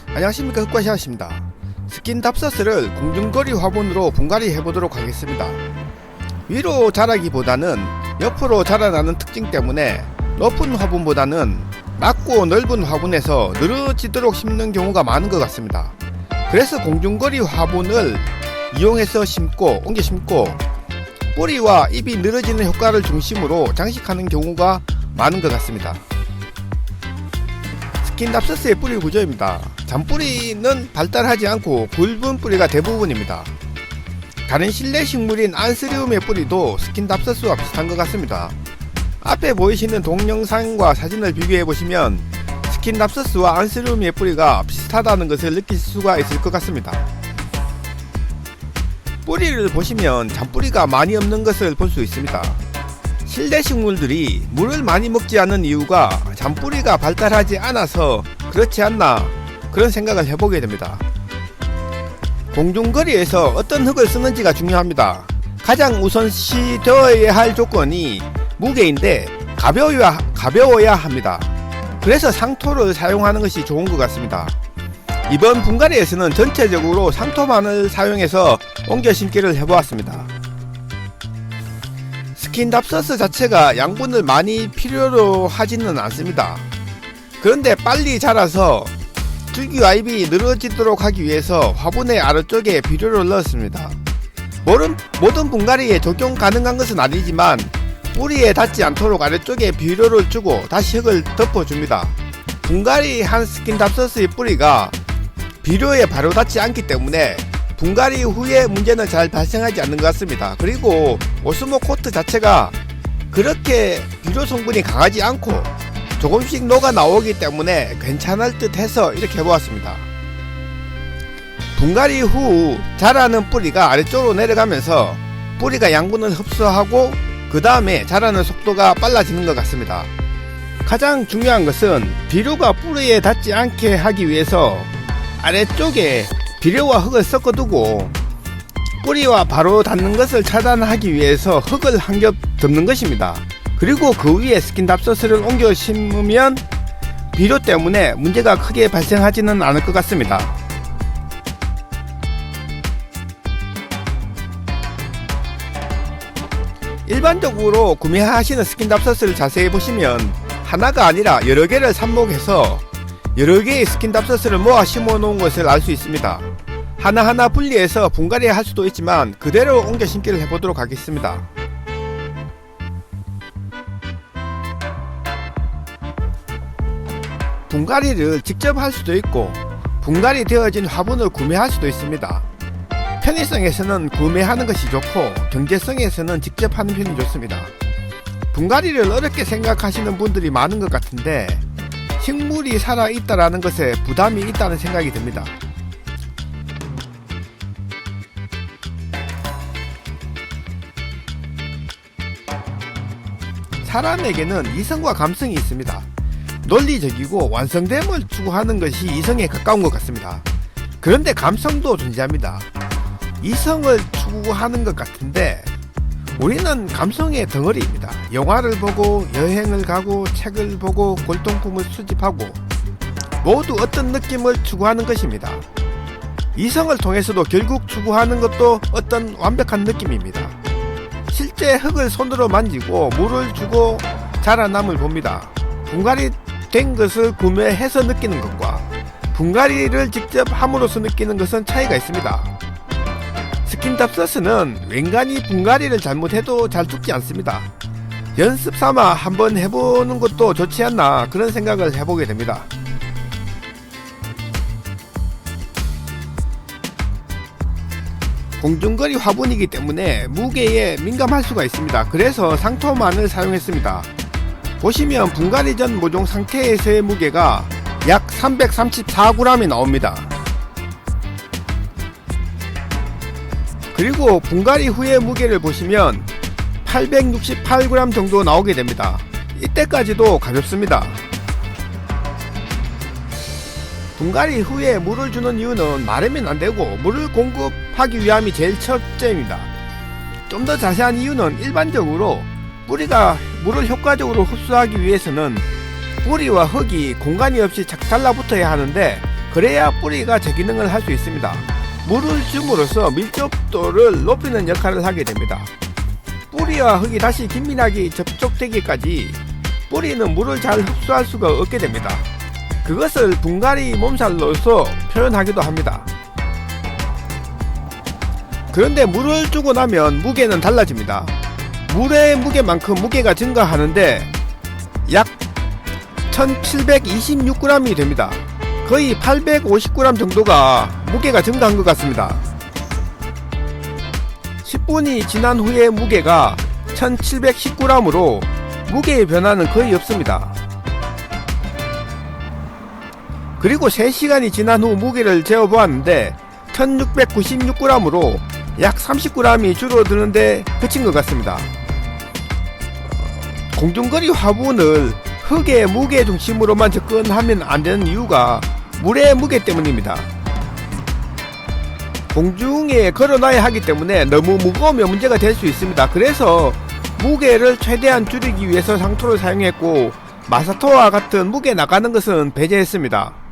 안녕하십니까, 흑과시아씨입니다. 스킨답서스를 공중거리 화분으로 분갈이 해보도록 하겠습니다. 위로 자라기보다는 옆으로 자라나는 특징 때문에 높은 화분보다는 낮고 넓은 화분에서 늘어지도록 심는 경우가 많은 것 같습니다. 그래서 공중거리 화분을 이용해서 옮겨 심고 뿌리와 잎이 늘어지는 효과를 중심으로 장식하는 경우가 많은 것 같습니다. 스킨답서스의 뿌리 구조입니다. 잔뿌리는 발달하지 않고 굵은 뿌리가 대부분입니다. 다른 실내 식물인 안스리움의 뿌리도 스킨답서스와 비슷한 것 같습니다. 앞에 보이시는 동영상과 사진을 비교해 보시면 스킨답서스와 안스리움의 뿌리가 비슷하다는 것을 느낄 수가 있을 것 같습니다. 뿌리를 보시면 잔뿌리가 많이 없는 것을 볼 수 있습니다. 실내 식물들이 물을 많이 먹지 않는 이유가 잔뿌리가 발달하지 않아서 그렇지 않나, 그런 생각을 해보게 됩니다. 공중거리에서 어떤 흙을 쓰는지가 중요합니다. 가장 우선시 되어야 할 조건이 무게인데 가벼워야 합니다. 그래서 상토를 사용하는 것이 좋은 것 같습니다. 이번 분갈이에서는 전체적으로 상토만을 사용해서 옮겨 심기를 해보았습니다. 스킨답서스 자체가 양분을 많이 필요로 하지는 않습니다. 그런데 빨리 자라서 줄기와 잎이 늘어지도록 하기 위해서 화분의 아래쪽에 비료를 넣었습니다. 모든 분갈이에 적용 가능한 것은 아니지만 뿌리에 닿지 않도록 아래쪽에 비료를 주고 다시 흙을 덮어줍니다. 분갈이 한 스킨답서스의 뿌리가 비료에 바로 닿지 않기 때문에 분갈이 후에 문제는 잘 발생하지 않는 것 같습니다. 그리고 오스모 코트 자체가 그렇게 비료 성분이 강하지 않고 조금씩 녹아 나오기 때문에 괜찮을 듯 해서 이렇게 해보았습니다. 분갈이 후 자라는 뿌리가 아래쪽으로 내려가면서 뿌리가 양분을 흡수하고 그 다음에 자라는 속도가 빨라지는 것 같습니다. 가장 중요한 것은 비료가 뿌리에 닿지 않게 하기 위해서 아래쪽에 비료와 흙을 섞어두고 뿌리와 바로 닿는 것을 차단하기 위해서 흙을 한 겹 덮는 것입니다. 그리고 그 위에 스킨답서스를 옮겨 심으면 비료 때문에 문제가 크게 발생하지는 않을 것 같습니다. 일반적으로 구매하시는 스킨답서스를 자세히 보시면 하나가 아니라 여러 개를 삽목해서 여러 개의 스킨답서스를 모아 심어 놓은 것을 알 수 있습니다. 하나하나 분리해서 분갈이 할 수도 있지만 그대로 옮겨 심기를 해보도록 하겠습니다. 분갈이를 직접 할 수도 있고 분갈이 되어진 화분을 구매할 수도 있습니다. 편의성에서는 구매하는 것이 좋고 경제성에서는 직접 하는 편이 좋습니다. 분갈이를 어렵게 생각하시는 분들이 많은 것 같은데 식물이 살아있다라는 것에 부담이 있다는 생각이 듭니다. 사람에게는 이성과 감성이 있습니다. 논리적이고 완성됨을 추구하는 것이 이성에 가까운 것 같습니다. 그런데 감성도 존재합니다. 이성을 추구하는 것 같은데 우리는 감성의 덩어리입니다. 영화를 보고 여행을 가고 책을 보고 골동품을 수집하고 모두 어떤 느낌을 추구하는 것입니다. 이성을 통해서도 결국 추구하는 것도 어떤 완벽한 느낌입니다. 실제 흙을 손으로 만지고 물을 주고 자라남을 봅니다. 분갈이 된 것을 구매해서 느끼는 것과 분갈이를 직접 함으로써 느끼는 것은 차이가 있습니다. 스킨답서스는 웬간히 분갈이를 잘못해도 잘 죽지 않습니다. 연습 삼아 한번 해보는 것도 좋지 않나, 그런 생각을 해보게 됩니다. 공중거리 화분이기 때문에 무게에 민감할 수가 있습니다. 그래서 상토만을 사용했습니다. 보시면 분갈이 전 모종 상태에서의 무게가 약 334g이 나옵니다. 그리고 분갈이 후의 무게를 보시면 868g 정도 나오게 됩니다. 이때까지도 가볍습니다. 분갈이 후에 물을 주는 이유는 마르면 안되고 물을 공급하기 위함이 제일 첫째입니다. 좀 더 자세한 이유는 일반적으로 뿌리가 물을 효과적으로 흡수하기 위해서는 뿌리와 흙이 공간이 없이 착 달라붙어야 하는데 그래야 뿌리가 제 기능을 할 수 있습니다. 물을 줌으로써 밀접도를 높이는 역할을 하게 됩니다. 뿌리와 흙이 다시 긴밀하게 접촉되기까지 뿌리는 물을 잘 흡수할 수가 없게 됩니다. 그것을 분갈이 몸살로서 표현하기도 합니다. 그런데 물을 주고 나면 무게는 달라집니다. 물의 무게만큼 무게가 증가하는데 약 1726g이 됩니다. 거의 850g 정도가 무게가 증가한 것 같습니다. 10분이 지난 후에 무게가 1719g으로 무게의 변화는 거의 없습니다. 그리고 3시간이 지난 후 무게를 재어보았는데 1696g으로 약 30g이 줄어드는데 그친 것 같습니다. 공중거리 화분을 흙의 무게 중심으로만 접근하면 안 되는 이유가 물의 무게 때문입니다. 공중에 걸어놔야 하기 때문에 너무 무거우면 문제가 될 수 있습니다. 그래서 무게를 최대한 줄이기 위해서 상토를 사용했고 마사토와 같은 무게 나가는 것은 배제했습니다.